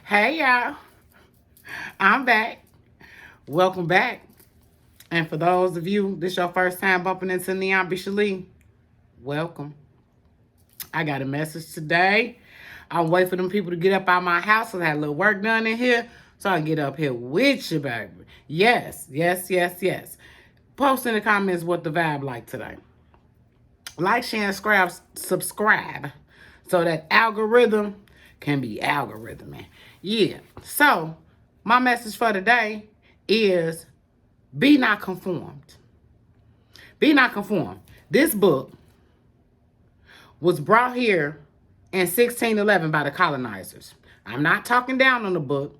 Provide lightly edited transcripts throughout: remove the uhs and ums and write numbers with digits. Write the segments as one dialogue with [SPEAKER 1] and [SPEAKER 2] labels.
[SPEAKER 1] Hey y'all, I'm back. Welcome back. And for those of you, this your first time bumping into Neon Bishalee, welcome. I got a message today. I'm waiting for them people to get up out my house. So I had a little work done in here. So I can get up here with you, baby. Yes. Post in the comments what the vibe like today. Like, share, and subscribe. So that algorithm can be algorithming. Yeah. So my message for today is be not conformed. Be not conformed. This book was brought here in 1611 by the colonizers. I'm not talking down on the book.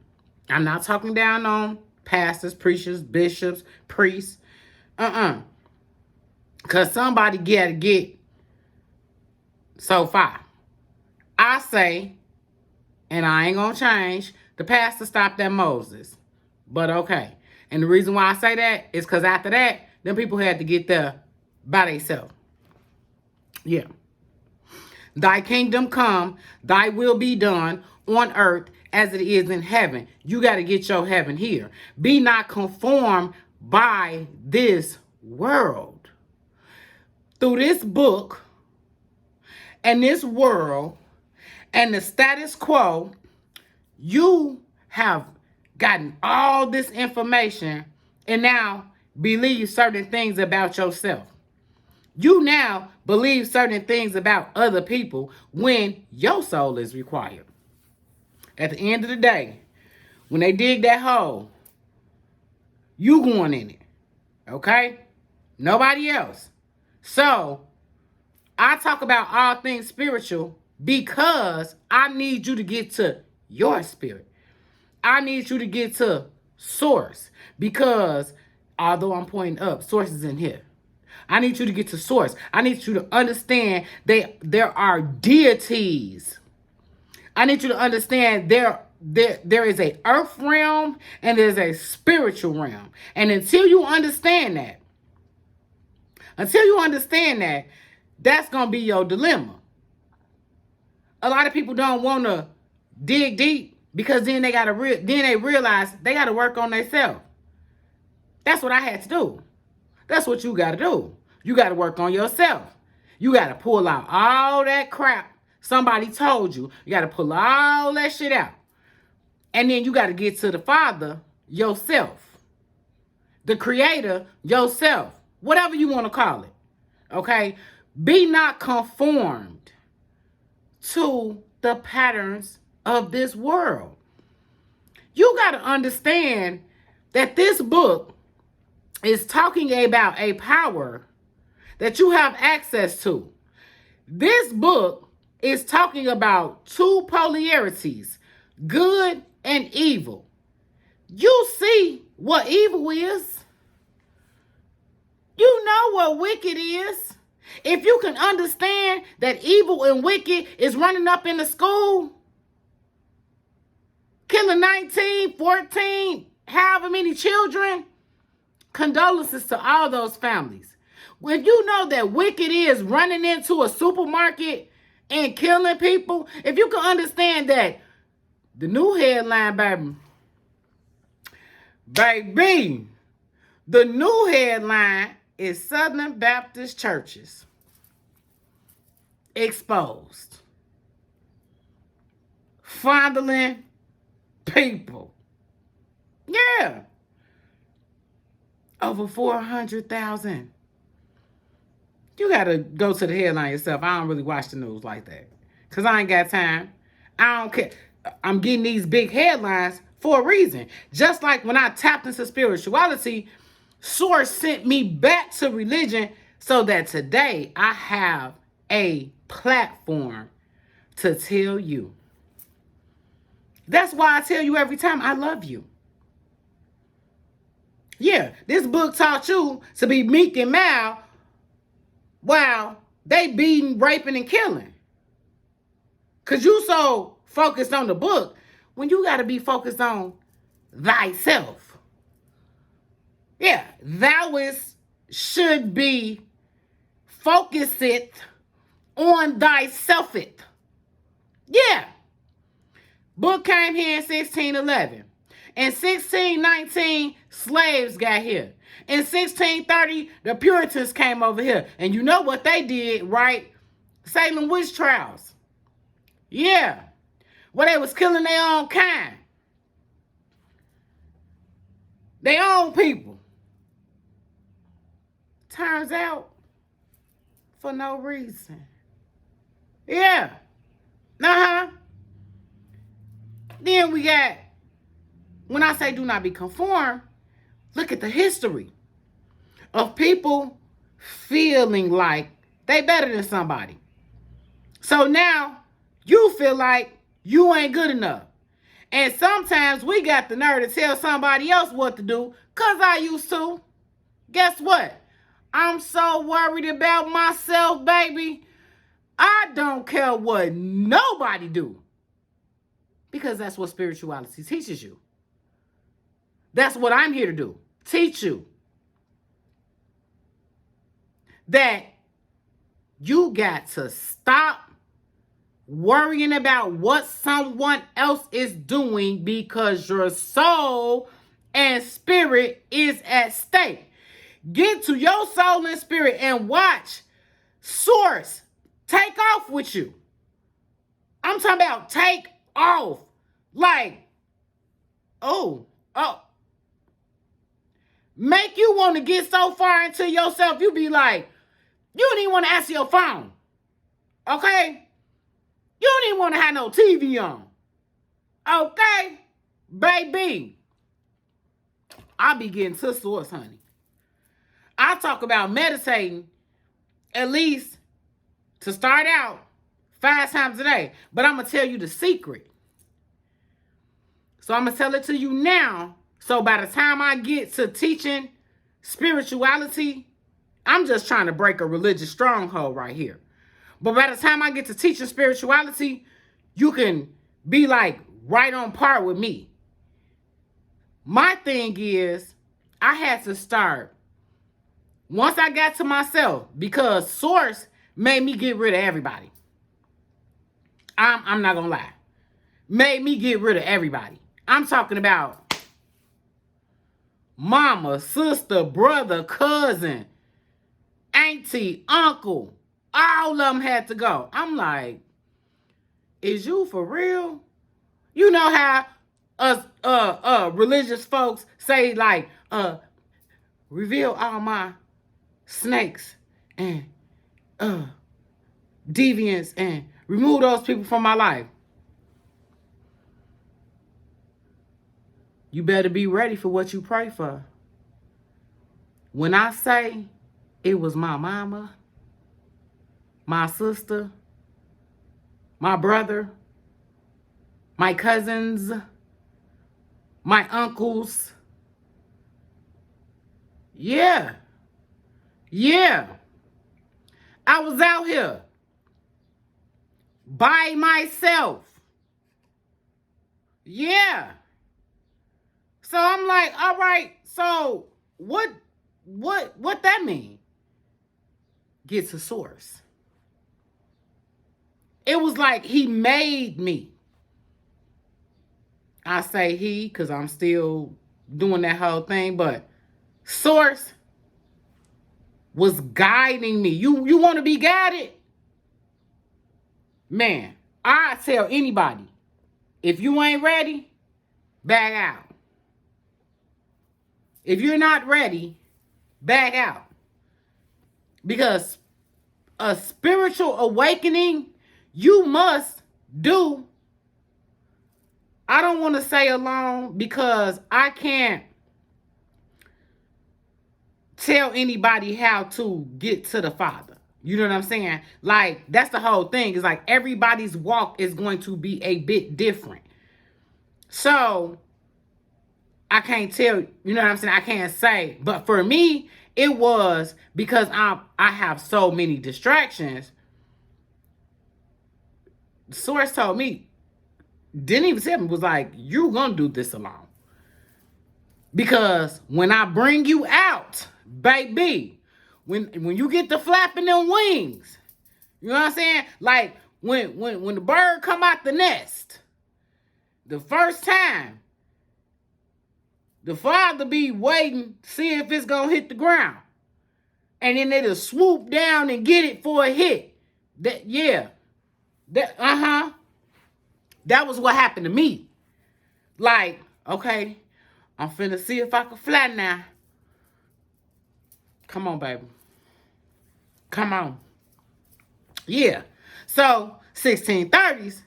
[SPEAKER 1] I'm not talking down on pastors, preachers, bishops, priests. Because somebody got to get so far. I say, and I ain't going to change, the pastor stopped at Moses. But okay. And the reason why I say that is because after that, them people had to get there by themselves. Yeah. Thy kingdom come, thy will be done on earth as it is in heaven. You got to get your heaven here. Be not conformed by this world. Through this book and this world and the status quo, you have gotten all this information and now believe certain things about yourself. You now believe certain things about other people when your soul is required. At the end of the day, when they dig that hole, you going in it. Okay? Nobody else. So, I talk about all things spiritual because I need you to get to your spirit. I need you to get to source because although I'm pointing up, source is in here. I need you to get to source. I need you to understand that there are deities. I need you to understand there is a earth realm and there's a spiritual realm. And until you understand that, that's going to be your dilemma. A lot of people don't want to dig deep because then they realize they got to work on themselves. That's what I had to do. That's what you got to do. You got to work on yourself. You got to pull out all that crap somebody told you. You got to pull all that shit out. And then you got to get to the Father yourself. The Creator yourself. Whatever you want to call it. Okay? Be not conformed to the patterns of this world. You got to understand that this book is talking about a power that you have access to. This book is talking about two polarities, good and evil. You see what evil is. You know what wicked is. If you can understand that evil and wicked is running up in the school, killing 19, 14, however many children, condolences to all those families. When you know that wicked is running into a supermarket and killing people, if you can understand that, the new headline, baby, the new headline is Southern Baptist churches exposed, fondling people. Yeah. Over 400,000. You got to go to the headline yourself. I don't really watch the news like that because I ain't got time. I don't care. I'm getting these big headlines for a reason. Just like when I tapped into spirituality, Source sent me back to religion so that today I have a platform to tell you. That's why I tell you every time I love you. Yeah, this book taught you to be meek and mild while they beating, raping, and killing. Because you so focused on the book when you got to be focused on thyself. Yeah, should be focused on thyself. Yeah. Book came here in 1611. In 1619, slaves got here. In 1630, the Puritans came over here. And you know what they did, right? Salem witch trials. Yeah. Where they was killing their own kind. Their own people. Turns out, for no reason. Yeah. Uh-huh. Then we got, when I say do not be conformed, look at the history of people feeling like they better than somebody. So now you feel like you ain't good enough. And sometimes we got the nerve to tell somebody else what to do, because I used to. Guess what? I'm so worried about myself, baby. I don't care what nobody do. Because that's what spirituality teaches you. That's what I'm here to do. Teach you that you got to stop worrying about what someone else is doing, because your soul and spirit is at stake. Get to your soul and spirit and watch Source take off with you. I'm talking about take off. Like, oh. Make you want to get so far into yourself, you be like, you don't even want to answer your phone. Okay? You don't even want to have no TV on. Okay? Baby. I be getting to Source, honey. I talk about meditating at least to start out 5 times a day. But I'm going to tell you the secret. So I'm going to tell it to you now. So by the time I get to teaching spirituality, I'm just trying to break a religious stronghold right here. But by the time I get to teaching spirituality, you can be like right on par with me. My thing is, I had to start once I got to myself, because Source made me get rid of everybody. I'm not going to lie. Made me get rid of everybody. I'm talking about mama, sister, brother, cousin, auntie, uncle. All of them had to go. I'm like, is you for real? You know how us religious folks say, like, reveal all my snakes and deviants and remove those people from my life. You better be ready for what you pray for. When I say it was my mama, my sister, my brother, my cousins, my uncles. Yeah. I was out here by myself. Yeah. So I'm like, all right, so what that mean? Get to Source. It was like he made me. I say he because I'm still doing that whole thing, but Source was guiding me. You want to be guided? Man, I tell anybody, if you ain't ready, back out. If you're not ready, back out. Because a spiritual awakening, you must do. I don't want to say alone, because I can't tell anybody how to get to the Father. You know what I'm saying? Like, that's the whole thing. It's like everybody's walk is going to be a bit different. So I can't tell, you know what I'm saying? I can't say. But for me, it was because I have so many distractions. The Source told me, didn't even tell me, was like, you're going to do this alone. Because when I bring you out, baby, when you get to flapping them wings, you know what I'm saying? Like when the bird come out the nest, The first time, the father be waiting, see if it's gonna hit the ground. And then it'll swoop down and get it for a hit. That That was what happened to me. Like, okay, I'm finna see if I can fly now. Come on, baby. Come on. Yeah. So, 1630s,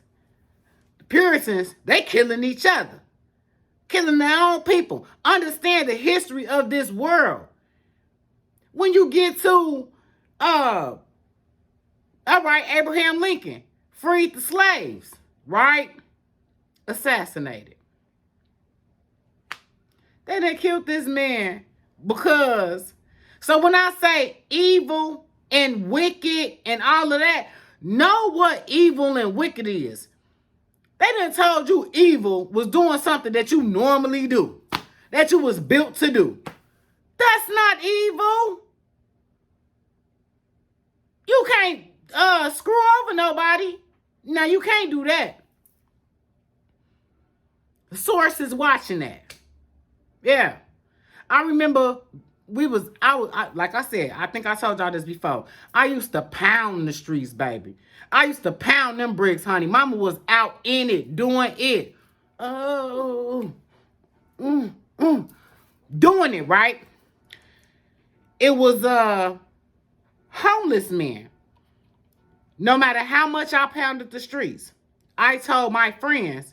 [SPEAKER 1] the Puritans, they killing each other. Killing their own people. Understand the history of this world. When you get to, all right, Abraham Lincoln freed the slaves, right? Assassinated. They done killed this man because, so when I say evil and wicked and all of that, know what evil and wicked is. They done told you evil was doing something that you normally do, that you was built to do. That's not evil. You can't screw over nobody. Now, you can't do that. The source is watching that. Yeah. I remember like I said, I think I told y'all this before. I used to pound the streets, baby. I used to pound them bricks, honey. Mama was out in it, doing it. Oh, doing it, right? It was homeless men. No matter how much I pounded the streets, I told my friends,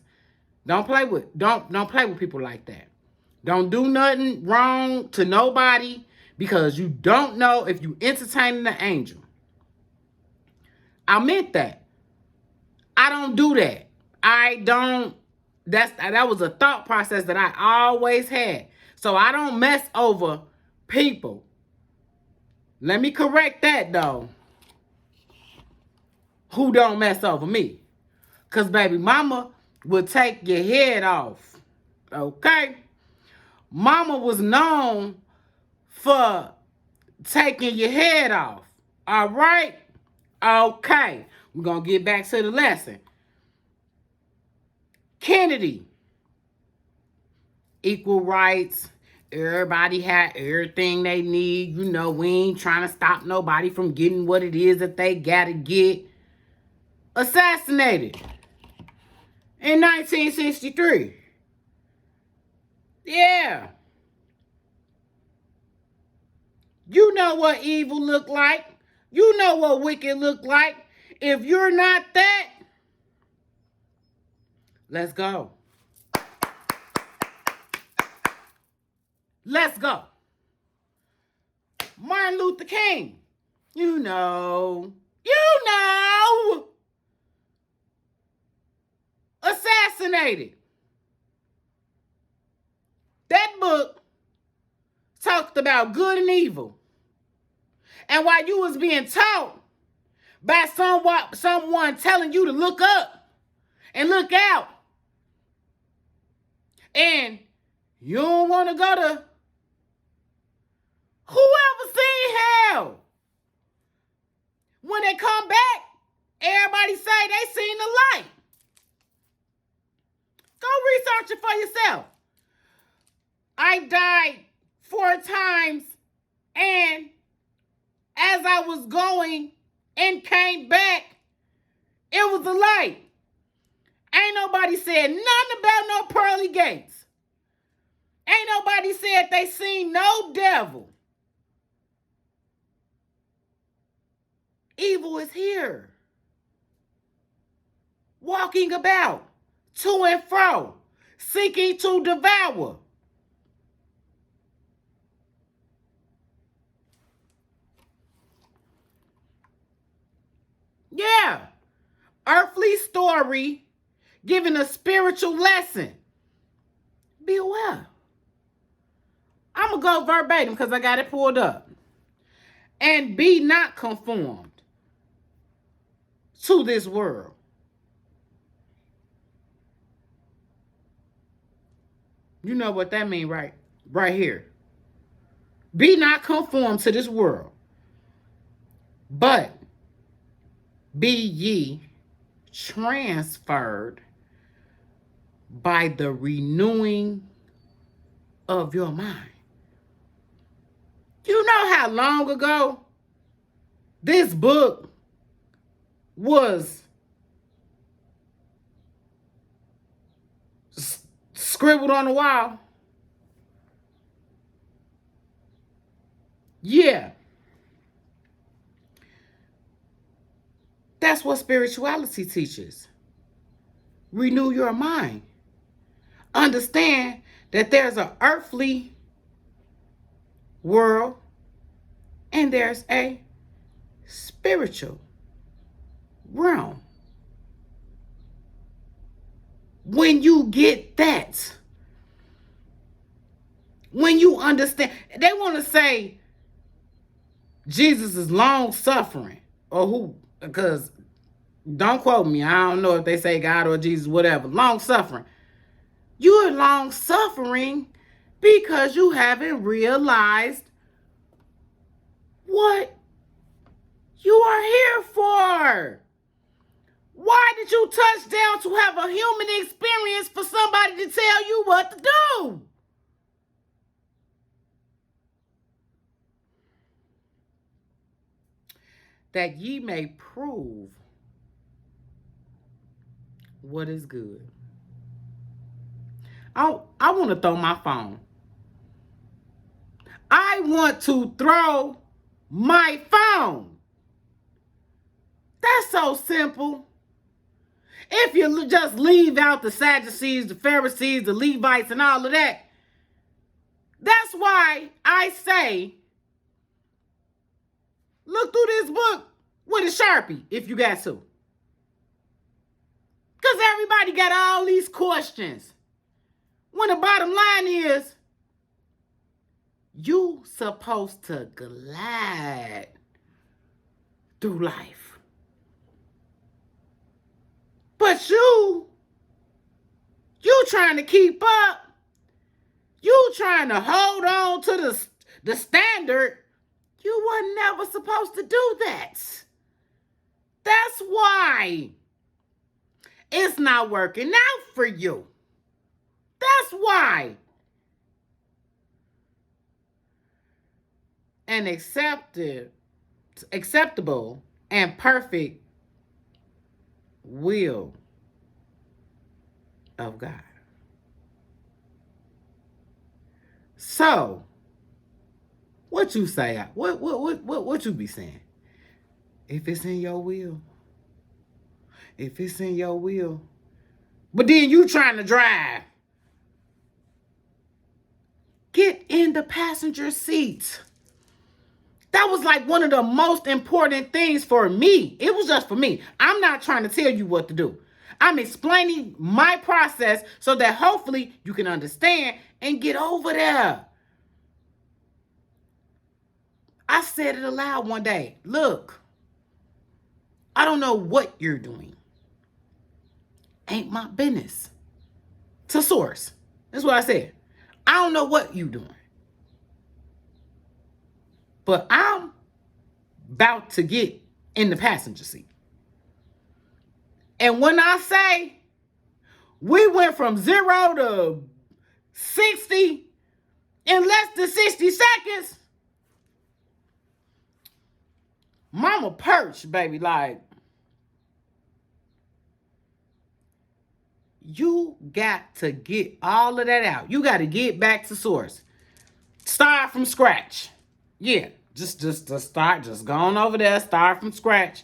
[SPEAKER 1] don't play with people like that. Don't do nothing wrong to nobody because you don't know if you entertaining the angel. I meant that. I don't do that. That was a thought process that I always had. So I don't mess over people. Let me correct that though. Who don't mess over me? Because baby mama will take your head off. Okay? Mama was known for taking your head off. All right? Okay. We're going to get back to the lesson. Kennedy. Equal rights. Everybody had everything they need. You know, we ain't trying to stop nobody from getting what it is that they got to get. Assassinated in 1963. Yeah. You know what evil look like. You know what wicked look like. If you're not that, let's go. Let's go. Martin Luther King. You know. Assassinated. That book talked about good and evil. And while you was being taught by someone telling you to look up and look out, and you don't want to go to whoever seen hell. When they come back, everybody say they seen the light. Go research it for yourself. I died 4 times, and as I was going and came back, it was a light. Ain't nobody said nothing about no pearly gates. Ain't nobody said they seen no devil. Evil is here. Walking about, to and fro, seeking to devour. Yeah. Earthly story giving a spiritual lesson. Be aware. I'm going to go verbatim because I got it pulled up. And be not conformed to this world. You know what that means, right? Right here. Be not conformed to this world, but be ye transferred by the renewing of your mind. You know how long ago this book was scribbled on the wall? Yeah. That's what spirituality teaches. Renew your mind. Understand that there's an earthly world and there's a spiritual realm. When you get that, when you understand, they want to say Jesus is long suffering, or who, because don't quote me, I don't know if they say God or Jesus, whatever. Long suffering. You're long suffering because you haven't realized what you are here for. Why did you touch down to have a human experience for somebody to tell you what to do? That ye may prove what is good. I want to throw my phone. I want to throw my phone. That's so simple. If you just leave out the Sadducees, the Pharisees, the Levites, and all of that, that's why I say, look through this book with a Sharpie if you got to. Because everybody got all these questions. When the bottom line is, you supposed to glide through life. But you trying to keep up. You trying to hold on to the standard. You were never supposed to do that. That's why it's not working out for you. That's why. An acceptable and perfect will of God. So, what you say? What you be saying? If it's in your will. If it's in your will. But then you trying to drive. Get in the passenger seat. That was like one of the most important things for me. It was just for me. I'm not trying to tell you what to do. I'm explaining my process so that hopefully you can understand and get over there. I said it aloud one day. Look, I don't know what you're doing. Ain't my business. To source. That's what I said. I don't know what you're doing. But I'm about to get in the passenger seat. And when I say we went from 0 to 60 in less than 60 seconds, mama perched, baby, like, you got to get all of that out. You got to get back to source. Start from scratch. Yeah, just start. Just go on over there. Start from scratch.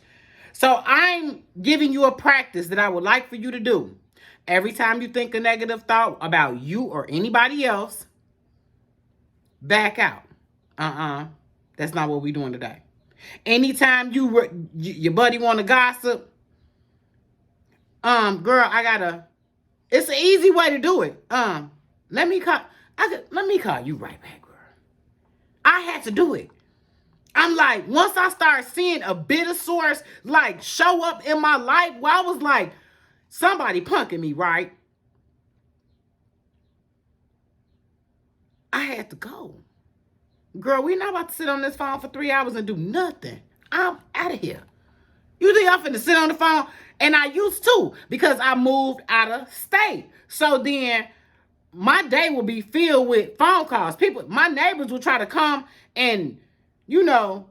[SPEAKER 1] So I'm giving you a practice that I would like for you to do. Every time you think a negative thought about you or anybody else, back out. That's not what we're doing today. Anytime your buddy want to gossip, girl, it's an easy way to do it. Let me call you right back, girl. I had to do it. I'm like, once I start seeing a bit of source like show up in my life, where I was like, somebody punking me, right? I had to go. Girl, we're not about to sit on this phone for 3 hours and do nothing. I'm out of here. You think I'm finna sit on the phone And I used to because I moved out of state. So then my day would be filled with phone calls. People, my neighbors would try to come and, you know,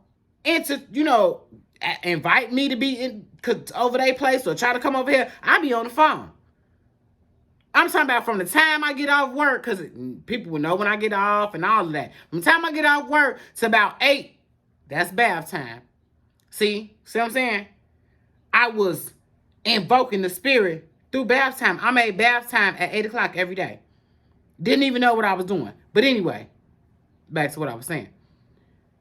[SPEAKER 1] invite me to be in over their place or try to come over here. I'd be on the phone. I'm talking about from the time I get off work, because people will know when I get off and all of that. From the time I get off work to about 8, that's bath time. See what I'm saying? I was invoking the spirit through bath time. I made bath time at 8 o'clock every day. Didn't even know what I was doing. But anyway, back to what I was saying.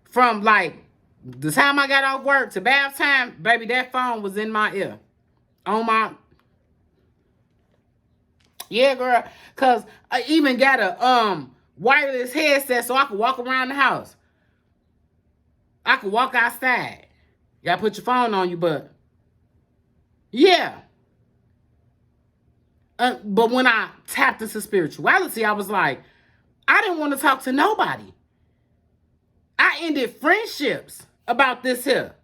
[SPEAKER 1] From like the time I got off work to bath time, baby, that phone was in my ear. On my... Yeah, girl. Because I even got a wireless headset so I could walk around the house. I could walk outside. You gotta put your phone on you, but... Yeah. But when I tapped into spirituality, I was like, I didn't want to talk to nobody. I ended friendships about this here.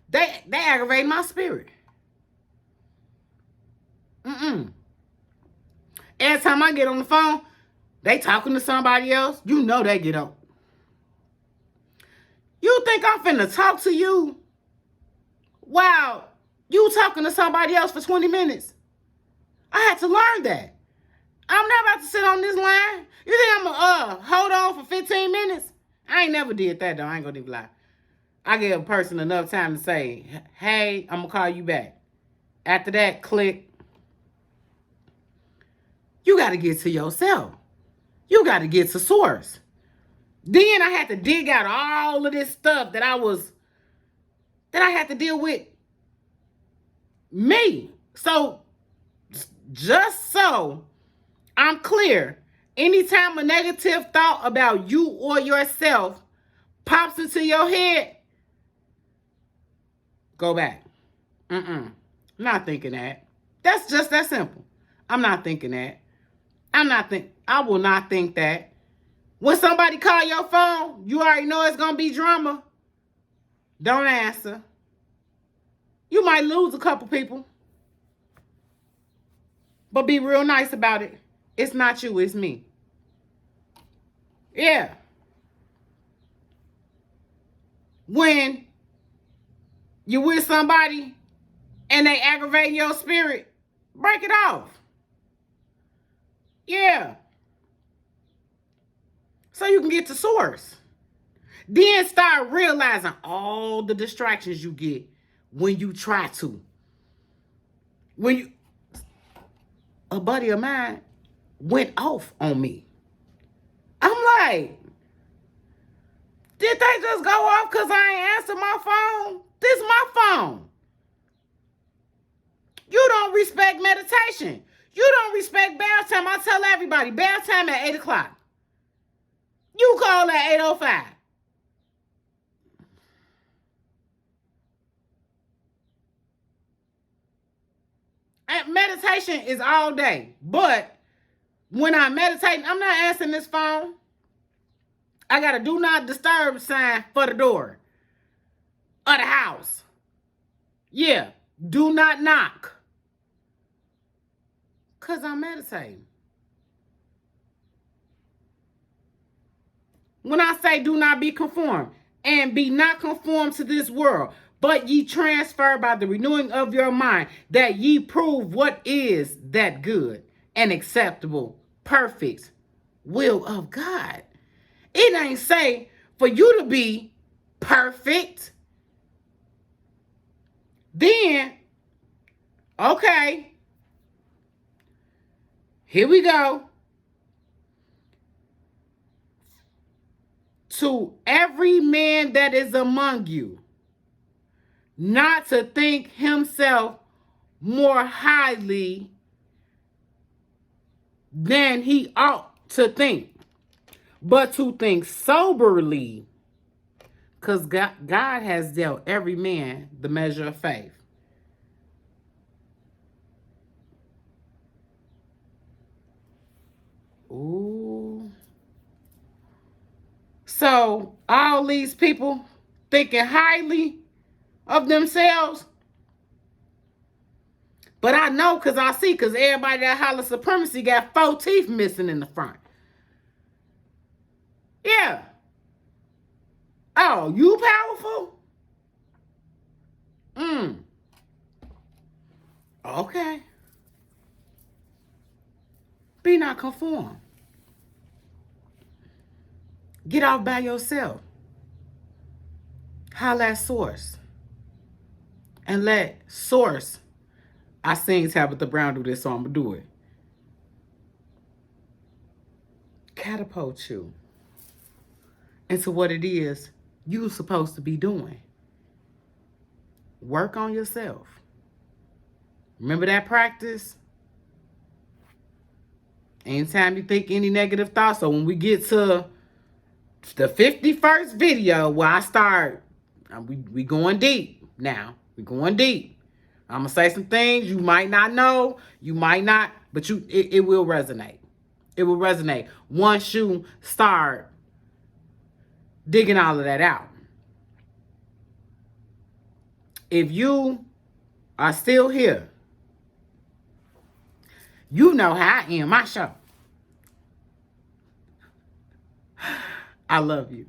[SPEAKER 1] They aggravate my spirit. Every time I get on the phone, they talking to somebody else. You know they get up. You think I'm finna talk to you while you talking to somebody else for 20 minutes? I had to learn that. I'm not about to sit on this line. You think I'm gonna hold on for 15 minutes? I ain't never did that though. I ain't gonna even lie. I give a person enough time to say, hey, I'm gonna call you back. After that, click. You got to get to yourself. You got to get to source. Then I had to dig out all of this stuff that I had to deal with me. So just so I'm clear, anytime a negative thought about you or yourself pops into your head, go back. Not thinking that. That's just that simple. I'm not thinking that. I will not think that. When somebody call your phone, you already know it's going to be drama. Don't answer. You might lose a couple people. But be real nice about it. It's not you, it's me. Yeah. When you with somebody and they aggravate your spirit, break it off. Yeah. So you can get to source. Then start realizing all the distractions you get when you try to. A buddy of mine went off on me. I'm like, did they just go off because I ain't answered my phone? This is my phone. You don't respect meditation. You don't respect bath time. I tell everybody, bath time at 8 o'clock. You call at 8:05. And meditation is all day. But when I meditate, I'm not answering this phone. I got a do not disturb sign for the door of the house. Yeah, do not knock. Because I'm meditating. When I say do not be conformed, and be not conformed to this world, but ye transfer by the renewing of your mind, that ye prove what is that good and acceptable, perfect will of God. It ain't say for you to be perfect. Then, okay, here we go. To every man that is among you, not to think himself more highly than he ought to think, but to think soberly, because God has dealt every man the measure of faith. Ooh. So all these people thinking highly of themselves. But I know because I see, because everybody that holler supremacy got 4 teeth missing in the front. Yeah. Oh, you powerful? Okay. Be not conform. Get off by yourself. Holler at source. And let source. I seen Tabitha Brown do this, so I'm going to do it. Catapult you into what it is you're supposed to be doing. Work on yourself. Remember that practice? Anytime you think any negative thoughts, so when we get to the 51st video where I start, we going deep now. We going deep. I'm going to say some things you might not know, you might not, but it will resonate. It will resonate once you start digging all of that out. If you are still here, you know how I end my show. I love you.